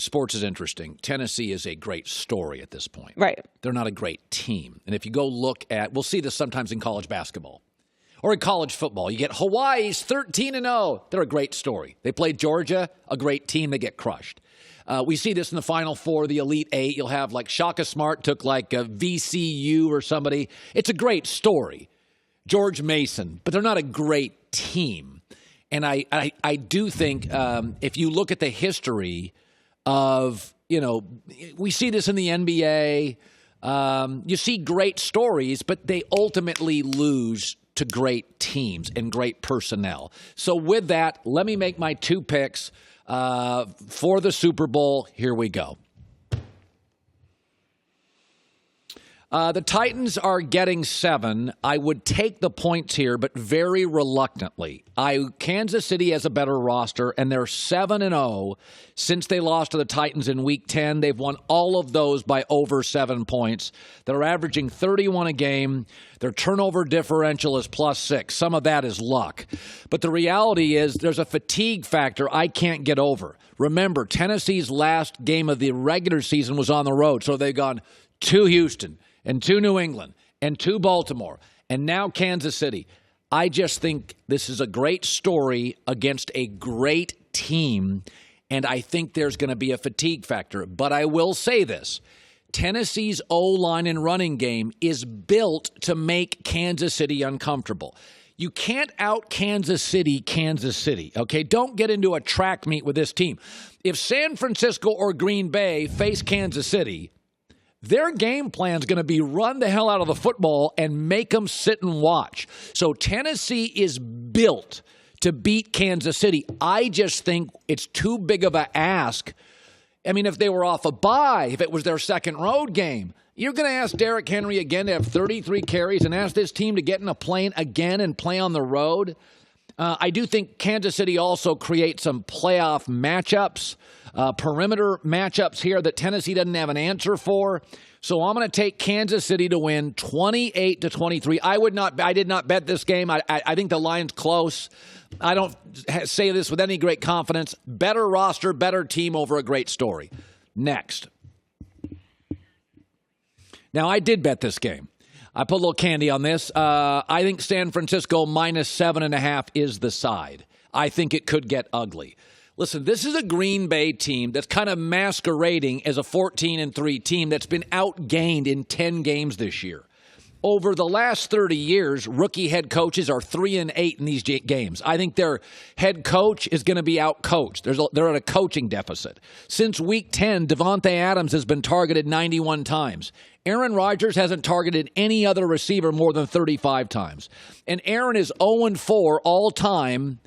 sports is interesting. Tennessee is a great story at this point. Right. They're not a great team. And if you go look at, we'll see this sometimes in college basketball or in college football. You get Hawaii's 13-0. They're a great story. They played Georgia, a great team. They get crushed. We see this in the Final Four, the Elite Eight. You'll have like Shaka Smart took like a VCU or somebody. It's a great story. George Mason, but they're not a great team. And I do think if you look at the history of, we see this in the NBA. You see great stories, but they ultimately lose to great teams and great personnel. So with that, let me make my two picks for the Super Bowl. Here we go. The Titans are getting 7. I would take the points here, but very reluctantly. Kansas City has a better roster, and they're 7-0 since they lost to the Titans in Week 10. They've won all of those by over 7 points. They're averaging 31 a game. Their turnover differential is +6. Some of that is luck. But the reality is there's a fatigue factor I can't get over. Remember, Tennessee's last game of the regular season was on the road, so they've gone to Houston and to New England and to Baltimore and now Kansas City. I just think this is a great story against a great team, and I think there's going to be a fatigue factor. But I will say this. Tennessee's O-line and running game is built to make Kansas City uncomfortable. You can't out Kansas City, okay? Don't get into a track meet with this team. If San Francisco or Green Bay face Kansas City, their game plan is going to be run the hell out of the football and make them sit and watch. So Tennessee is built to beat Kansas City. I just think it's too big of an ask. I mean, if they were off a bye, if it was their second road game, you're going to ask Derrick Henry again to have 33 carries and ask this team to get in a plane again and play on the road. I do think Kansas City also creates some playoff matchups, perimeter matchups here that Tennessee doesn't have an answer for. So I'm going to take Kansas City to win 28-23. I did not bet this game. I think the line's close. I don't say this with any great confidence. Better roster, better team over a great story. Next. Now, I did bet this game. I put a little candy on this. I think San Francisco -7.5 is the side. I think it could get ugly. Listen, this is a Green Bay team that's kind of masquerading as a 14-3 team that's been outgained in 10 games this year. Over the last 30 years, rookie head coaches are 3-8 in these games. I think their head coach is going to be outcoached. They're at a coaching deficit. Since Week 10, Davante Adams has been targeted 91 times. Aaron Rodgers hasn't targeted any other receiver more than 35 times. And Aaron is 0-4 all-time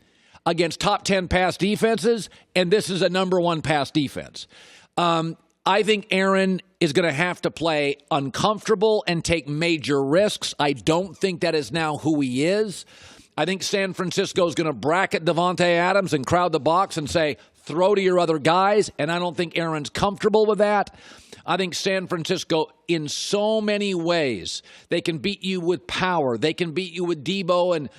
against top 10 pass defenses, and this is a number 1 pass defense. I think Aaron is going to have to play uncomfortable and take major risks. I don't think that is now who he is. I think San Francisco is going to bracket Davante Adams and crowd the box and say, throw to your other guys, and I don't think Aaron's comfortable with that. I think San Francisco, in so many ways, they can beat you with power. They can beat you with Debo and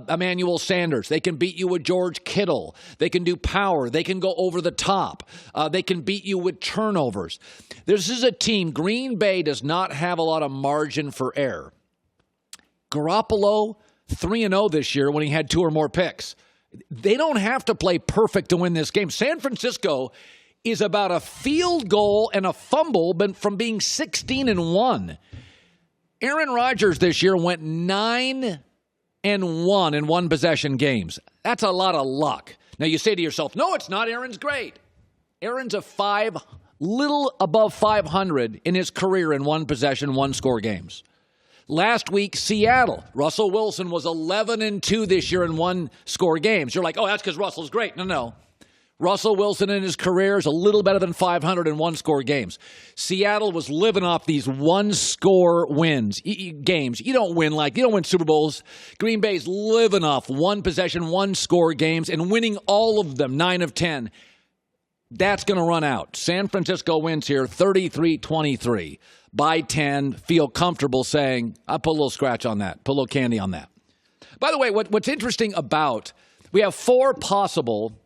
Emmanuel Sanders. They can beat you with George Kittle. They can do power. They can go over the top. They can beat you with turnovers. This is a team, Green Bay does not have a lot of margin for error. Garoppolo, 3-0 this year when he had 2 or more picks. They don't have to play perfect to win this game. San Francisco is about a field goal and a fumble from being 16-1. Aaron Rodgers this year went 9-1 in one-possession games. That's a lot of luck. Now you say to yourself, no, it's not. Aaron's great. Aaron's little above 500 in his career in one-possession, one-score games. Last week, Seattle, Russell Wilson was 11-2 this year in one-score games. You're like, oh, that's because Russell's great. No. Russell Wilson in his career is a little better than 500 in one-score games. Seattle was living off these one-score games. You don't win Super Bowls. Green Bay's living off one-possession, one-score games and winning all of them, 9 of 10. That's going to run out. San Francisco wins here 33-23 by 10. Feel comfortable saying, I'll put a little scratch on that, put a little candy on that. By the way, what's interesting we have 4 possible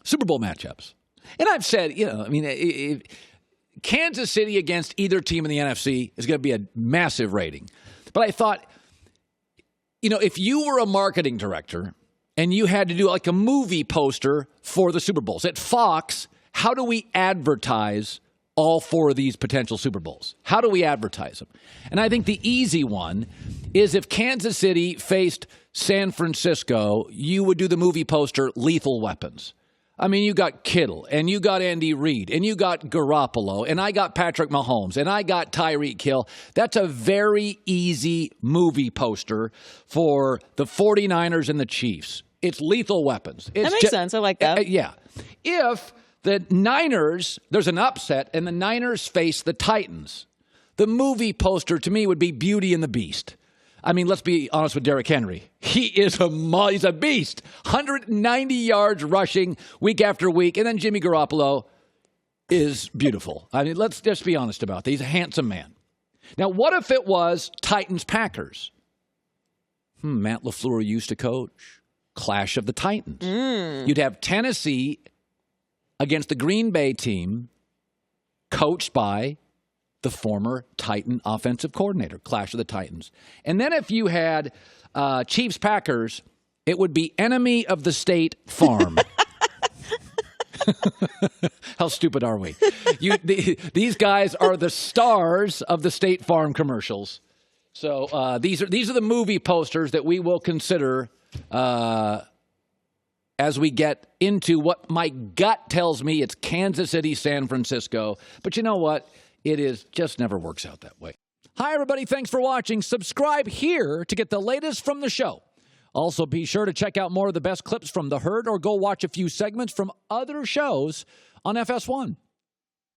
Super Bowl matchups. And I've said, Kansas City against either team in the NFC is going to be a massive rating. But I thought, if you were a marketing director and you had to do like a movie poster for the Super Bowls at Fox, how do we advertise all four of these potential Super Bowls? How do we advertise them? And I think the easy one is if Kansas City faced San Francisco, you would do the movie poster Lethal Weapons. I mean, you got Kittle, and you got Andy Reid, and you got Garoppolo, and I got Patrick Mahomes, and I got Tyreek Hill. That's a very easy movie poster for the 49ers and the Chiefs. It's Lethal Weapons. That makes sense. I like that. Yeah. If the Niners, there's an upset, and the Niners face the Titans, the movie poster to me would be Beauty and the Beast. I mean, let's be honest with Derrick Henry. He's a beast. 190 yards rushing week after week. And then Jimmy Garoppolo is beautiful. I mean, let's just be honest about that. He's a handsome man. Now, what if it was Titans-Packers? Matt LaFleur used to coach. Clash of the Titans. You'd have Tennessee against the Green Bay team coached by the former Titan offensive coordinator, Clash of the Titans. And then if you had Chiefs-Packers, it would be Enemy of the State Farm. How stupid are we? These guys are the stars of the State Farm commercials. So these are the movie posters that we will consider as we get into what my gut tells me it's Kansas City, San Francisco. But you know what? It just never works out that way. Hi, everybody. Thanks for watching. Subscribe here to get the latest from the show. Also, be sure to check out more of the best clips from The Herd or go watch a few segments from other shows on FS1.